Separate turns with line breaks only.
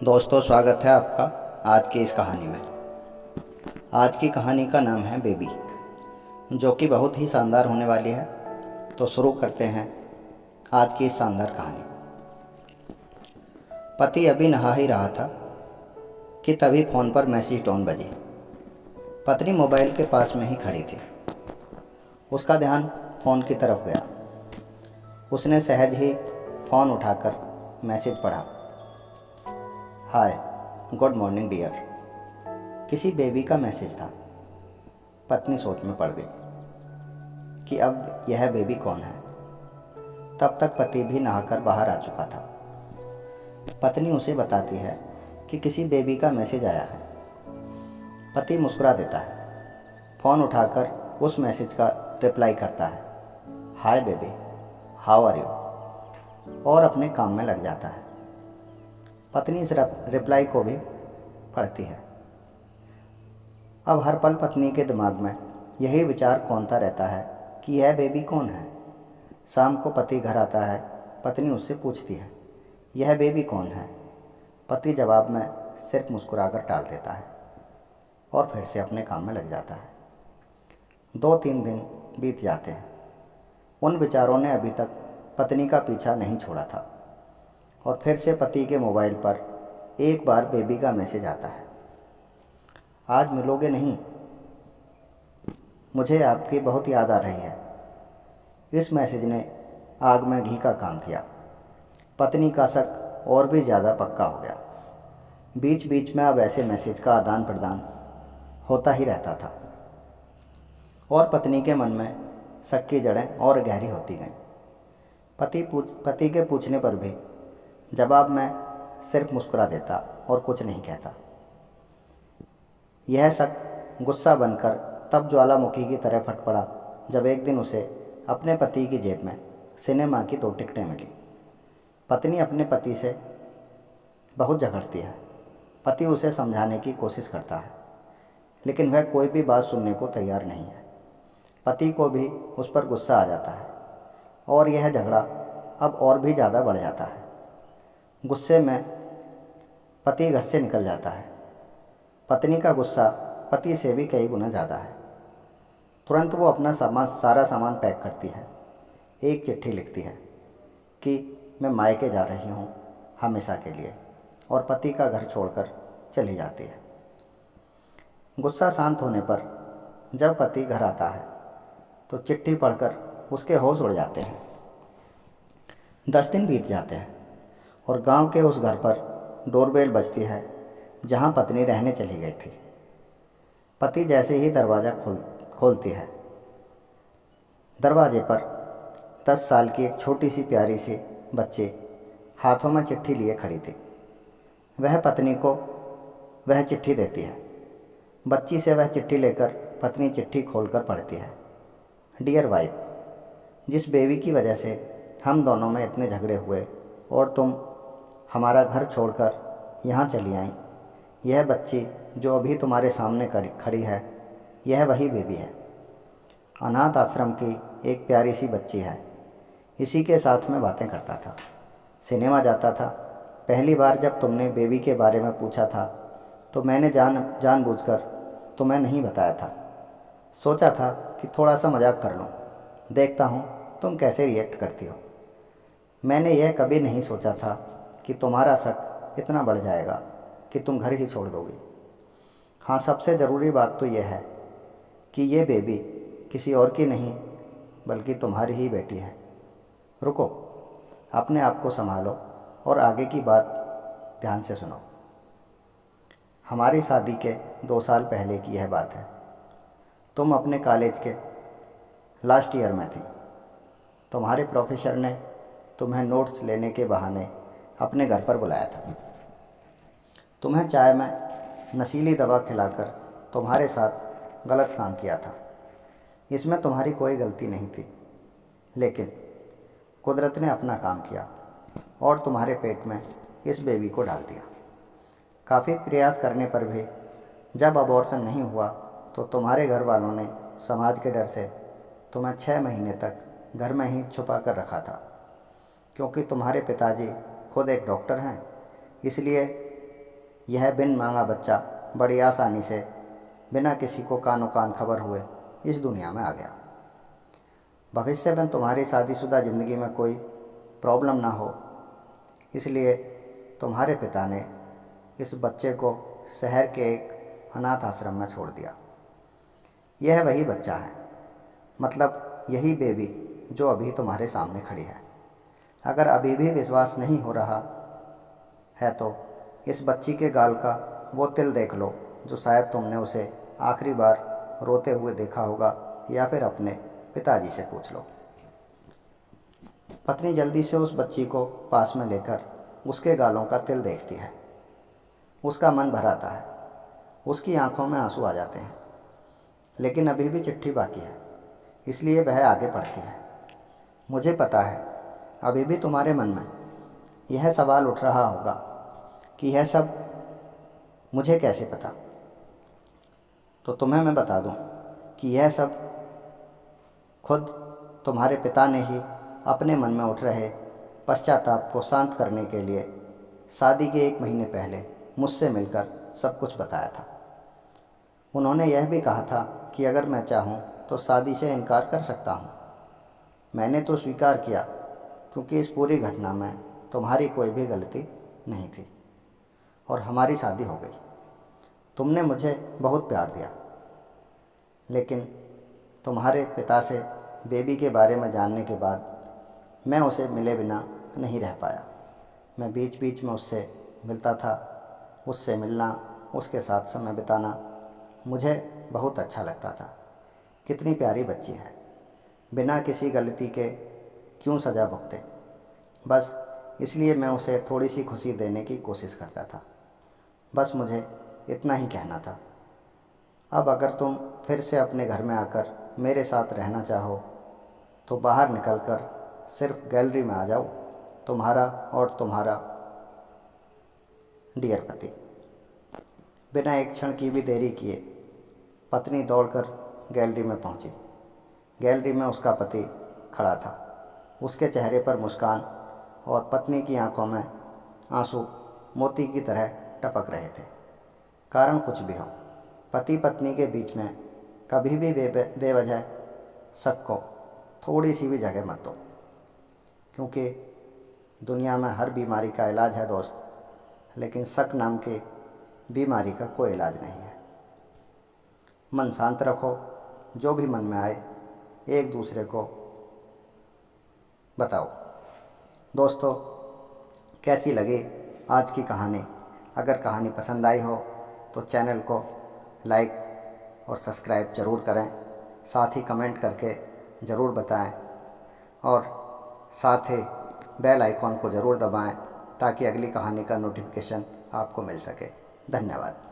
दोस्तों, स्वागत है आपका आज की इस कहानी में। आज की कहानी का नाम है बेबी, जो कि बहुत ही शानदार होने वाली है। तो शुरू करते हैं आज की इस शानदार कहानी को। पति अभी नहा ही रहा था कि तभी फ़ोन पर मैसेज टोन बजी। पत्नी मोबाइल के पास में ही खड़ी थी। उसका ध्यान फ़ोन की तरफ गया। उसने सहज ही फ़ोन उठाकर मैसेज पढ़ा। हाय, गुड मॉर्निंग डियर। किसी बेबी का मैसेज था। पत्नी सोच में पड़ गई कि अब यह बेबी कौन है। तब तक पति भी नहाकर बाहर आ चुका था। पत्नी उसे बताती है कि किसी बेबी का मैसेज आया है। पति मुस्कुरा देता है, फ़ोन उठाकर उस मैसेज का रिप्लाई करता है, hi baby, how are you, और अपने काम में लग जाता है। पत्नी इस रिप्लाई को भी पढ़ती है। अब हर पल पत्नी के दिमाग में यही विचार कौंधता रहता है कि यह बेबी कौन है। शाम को पति घर आता है। पत्नी उससे पूछती है, यह बेबी कौन है। पति जवाब में सिर्फ मुस्कुराकर टाल देता है और फिर से अपने काम में लग जाता है। 2-3 दिन बीत जाते हैं। उन विचारों ने अभी तक पत्नी का पीछा नहीं छोड़ा था और फिर से पति के मोबाइल पर एक बार बेबी का मैसेज आता है, आज मिलोगे नहीं, मुझे आपकी बहुत याद आ रही है। इस मैसेज ने आग में घी का काम किया। पत्नी का शक और भी ज़्यादा पक्का हो गया। बीच बीच में अब ऐसे मैसेज का आदान प्रदान होता ही रहता था और पत्नी के मन में शक की जड़ें और गहरी होती गईं। पति के पूछने पर भी जवाब में सिर्फ मुस्कुरा देता और कुछ नहीं कहता। यह शक गुस्सा बनकर तब ज्वालामुखी की तरह फट पड़ा जब एक दिन उसे अपने पति की जेब में सिनेमा की 2 टिकटें मिली। पत्नी अपने पति से बहुत झगड़ती है। पति उसे समझाने की कोशिश करता है, लेकिन वह कोई भी बात सुनने को तैयार नहीं है। पति को भी उस पर गुस्सा आ जाता है और यह झगड़ा अब और भी ज़्यादा बढ़ जाता है। गुस्से में पति घर से निकल जाता है। पत्नी का गुस्सा पति से भी कई गुना ज़्यादा है। तुरंत वो अपना सारा सामान पैक करती है। एक चिट्ठी लिखती है कि मैं मायके जा रही हूँ हमेशा के लिए, और पति का घर छोड़कर चली जाती है। गुस्सा शांत होने पर जब पति घर आता है तो चिट्ठी पढ़कर उसके होश उड़ जाते हैं। 10 दिन बीत जाते हैं और गांव के उस घर पर डोरबेल बजती है जहां पत्नी रहने चली गई थी। पति जैसे ही दरवाज़ा खोलती है, दरवाजे पर 10 साल की एक छोटी सी प्यारी सी बच्ची हाथों में चिट्ठी लिए खड़ी थी। वह पत्नी को वह चिट्ठी देती है। बच्ची से वह चिट्ठी लेकर पत्नी चिट्ठी खोलकर पढ़ती है, डियर वाइफ, जिस बेबी की वजह से हम दोनों में इतने झगड़े हुए और तुम हमारा घर छोड़कर यहाँ चली आई, यह बच्ची जो अभी तुम्हारे सामने खड़ी है, यह वही बेबी है। अनाथ आश्रम की एक प्यारी सी बच्ची है। इसी के साथ में बातें करता था, सिनेमा जाता था। पहली बार जब तुमने बेबी के बारे में पूछा था तो मैंने जानबूझकर तुम्हें नहीं बताया था। सोचा था कि थोड़ा सा मजाक कर लूँ, देखता हूँ तुम कैसे रिएक्ट करती हो। मैंने यह कभी नहीं सोचा था कि तुम्हारा शक इतना बढ़ जाएगा कि तुम घर ही छोड़ दोगी। हाँ, सबसे ज़रूरी बात तो यह है कि ये बेबी किसी और की नहीं बल्कि तुम्हारी ही बेटी है। रुको, अपने आप को संभालो और आगे की बात ध्यान से सुनो। हमारी शादी के 2 साल पहले की यह बात है। तुम अपने कॉलेज के लास्ट ईयर में थी। तुम्हारे प्रोफेसर ने तुम्हें नोट्स लेने के बहाने अपने घर पर बुलाया था। तुम्हें चाय में नशीली दवा खिलाकर तुम्हारे साथ गलत काम किया था। इसमें तुम्हारी कोई गलती नहीं थी, लेकिन कुदरत ने अपना काम किया और तुम्हारे पेट में इस बेबी को डाल दिया। काफ़ी प्रयास करने पर भी जब अबॉर्शन नहीं हुआ तो तुम्हारे घर वालों ने समाज के डर से तुम्हें 6 महीने तक घर में ही छुपा कर रखा था। क्योंकि तुम्हारे पिताजी खुद एक डॉक्टर हैं, इसलिए यह बिन मांगा बच्चा बड़ी आसानी से बिना किसी को कानो कान खबर हुए इस दुनिया में आ गया। भविष्य में तुम्हारी शादीशुदा ज़िंदगी में कोई प्रॉब्लम ना हो, इसलिए तुम्हारे पिता ने इस बच्चे को शहर के एक अनाथ आश्रम में छोड़ दिया। यह वही बच्चा है, मतलब यही बेबी जो अभी तुम्हारे सामने खड़ी है। अगर अभी भी विश्वास नहीं हो रहा है तो इस बच्ची के गाल का वो तिल देख लो जो शायद तुमने उसे आखिरी बार रोते हुए देखा होगा, या फिर अपने पिताजी से पूछ लो। पत्नी जल्दी से उस बच्ची को पास में लेकर उसके गालों का तिल देखती है। उसका मन भर आता है, उसकी आंखों में आंसू आ जाते हैं, लेकिन अभी भी चिट्ठी बाकी है, इसलिए वह आगे बढ़ती है। मुझे पता है अभी भी तुम्हारे मन में यह सवाल उठ रहा होगा कि यह सब मुझे कैसे पता। तो तुम्हें मैं बता दूं कि यह सब खुद तुम्हारे पिता ने ही अपने मन में उठ रहे पश्चाताप को शांत करने के लिए शादी के 1 महीने पहले मुझसे मिलकर सब कुछ बताया था। उन्होंने यह भी कहा था कि अगर मैं चाहूँ तो शादी से इनकार कर सकता हूँ। मैंने तो स्वीकार किया क्योंकि इस पूरी घटना में तुम्हारी कोई भी गलती नहीं थी और हमारी शादी हो गई। तुमने मुझे बहुत प्यार दिया, लेकिन तुम्हारे पिता से बेबी के बारे में जानने के बाद मैं उसे मिले बिना नहीं रह पाया। मैं बीच बीच में उससे मिलता था। उससे मिलना, उसके साथ समय बिताना मुझे बहुत अच्छा लगता था। कितनी प्यारी बच्ची है, बिना किसी गलती के क्यों सज़ा भुगते। बस इसलिए मैं उसे थोड़ी सी खुशी देने की कोशिश करता था। बस मुझे इतना ही कहना था। अब अगर तुम फिर से अपने घर में आकर मेरे साथ रहना चाहो तो बाहर निकलकर सिर्फ गैलरी में आ जाओ। तुम्हारा और तुम्हारा डियर पति। बिना एक क्षण की भी देरी किए पत्नी दौड़कर गैलरी में पहुंची। गैलरी में उसका पति खड़ा था। उसके चेहरे पर मुस्कान और पत्नी की आंखों में आंसू मोती की तरह टपक रहे थे। कारण कुछ भी हो, पति पत्नी के बीच में कभी भी बेवजह शक को थोड़ी सी भी जगह मत दो, क्योंकि दुनिया में हर बीमारी का इलाज है दोस्त, लेकिन शक नाम की बीमारी का कोई इलाज नहीं है। मन शांत रखो, जो भी मन में आए एक दूसरे को बताओ। दोस्तों, कैसी लगी आज की कहानी? अगर कहानी पसंद आई हो तो चैनल को लाइक और सब्सक्राइब ज़रूर करें, साथ ही कमेंट करके ज़रूर बताएं और साथ ही बेल आइकॉन को ज़रूर दबाएं ताकि अगली कहानी का नोटिफिकेशन आपको मिल सके। धन्यवाद।